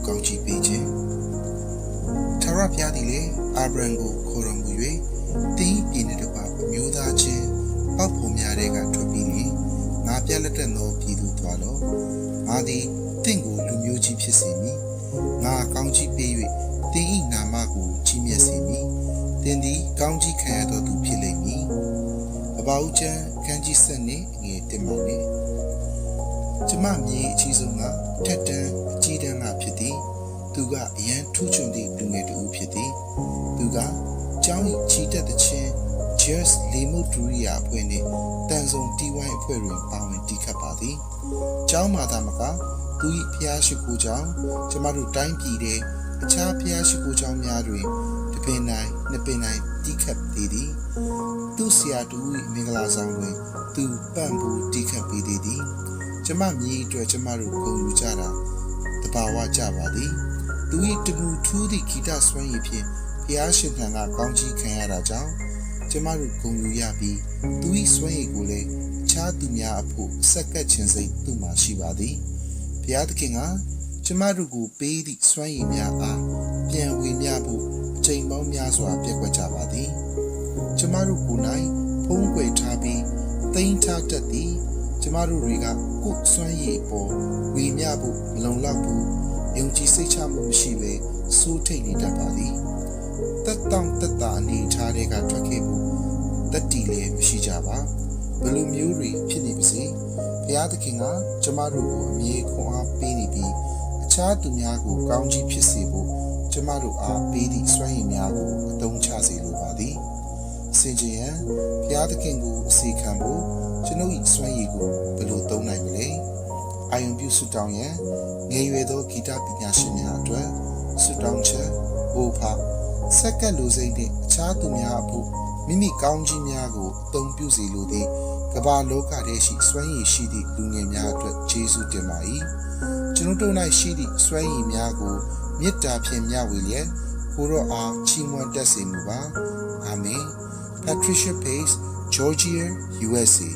ကောင်းချီးပေးခြင်းထာဝရဘုရားသည်လည်းအာဗြဟံကိုခေါ်တော်မူ၍တင်းပြည်နှင့်တပါအမျိုးသားချင်းပေါက်ဖို့များတဲ့ကထွက်ပြီးလျှင်ငါပြလက်တဲ့သောပြည်သူသွားလောငါသည်တင့်ကိုလူမျိုးကြီးဖြစ်စေမည်ငါကောင်းချီးပေး၍တင်း၏နာမကိုကြီးမြတ်စေမည်တင်းသည်ကောင်းချီးခံရသောသူဖြစ်လိမ့်မည်အဘာဦးချမ်းခန်းကြီးဆက်နှင့်ငယ်တင်မောင်နှင့်ကျမမြေအကြီးဆုံးကထက်တန်းအကြီးတန်းကဖြစ်သည်သူကအရန်ထူးချွန်သည့်လူငယ်တူဖြစ်သည်သူကကျောင်း၏ချီတက်တဲ့ချင်း Just လေမှုဒူရိယာအဖွဲ့နှင့်တန်ဆုံတီဝိုင်းအဖွဲ့တွင်ပါဝင်တီးခတ်ပါသည်ကျောင်းမှာသာမကသူ၏ဖျားရှိခိုးကြောင်းကျမတို့တိုင်းပြည်တဲ့အခြားဖျားရှိခိုးကြောင်းများတွင်တပင်တိုင်းနှစ်ပင်တိုင်းတီးခတ်သေးသည်သူဆရာတူ၏မင်္ဂလာဆောင်တွင်သူပန့်ဖို့တီးခတ်ပေးသေးသည်ကျမမြေအတွက်ကျမတို့ဂုဏ်ယူကြတာတဘာဝကြပါသည်သူ၏တကူထူးသည့်ဂီတစွမ်းရည်ဖြင့်ဖျားရှင်ထံကကောင်းချီးခံရတာကြောင့်ကျမတို့ဂုဏ်ယူရပြီးသူ၏စွမ်းရည်ကိုလည်းအခြားသူများအဖို့ဆက်ကပ်ခြင်းစိတ်သူ့မှာရှိပါသည်ဘုရားသခင်ကကျမတို့ကိုပေးသည့်စွမ်းရည်များအားပြန်ဝေမျှဖို့အချိန်ပေါင်းများစွာပြည့်ဝကြပါသည်ကျမတို့ကိုယ်၌ဖုံးကွယ်ထားပြီးသိမ်းထားတတ်သည်ကျမတို့တွေကကိုယ်စွမ်းရည်ပေါ်ဝေမျှဖို့မလုံလောက်ဘူးယုံကြည်စိတ်ချမှုမရှိဘဲစိုးထိတ်နေတတ်ပါသည်တက်တောင့်တက်တာအနေထားတဲ့ကထွက်ခဲ့ဖို့တက်တီလည်းမရှိကြပါဘယ်လိုမျိုးတွေဖြစ်နေပါစေဘုရားသခင်ကကျမတို့ကိုအမြဲခွန်အားပေးနေပြီးအခြားသူများကိုကောင်းချီးဖြစ်စေဖို့ကျမတို့အားပေးသည့်စွမ်းရည်များကိုအသုံးချစေလိုပါသည်စင်ကြယ်ရန်ဘုရားသခင်ကိုအစီခံဖို့ကျွန်ုပ်၏စွမ်းရည်ကိုဘယ်လိုသုံးနိုင်မလဲအာယုံပြုဆုတောင်းရန်ငယ်ရွယ်သောဂီတပညာရှင်များအတွက်ဆုတောင်းချက်ဟိုဖာဆက်ကပ်လူစိမ့်နှင့်အခြားသူများအဖို့မိမိကောင်းခြင်းများကိုအသုံးပြုစေလိုသည့်ကမ္ဘာလောကထဲရှိစွမ်းရည်ရှိသည့်လူငယ်များအတွက်ကျေးဇူးတင်ပါ၏ကျွန်ုပ်တို့၌ရှိသည့်စွမ်းရည်များကိုမေတ္တာဖြင့်မျှဝေလျက်ကိုရောအားချီးမွမ်းတတ်စေမူပါအာမင် Patricia Pace Georgia USA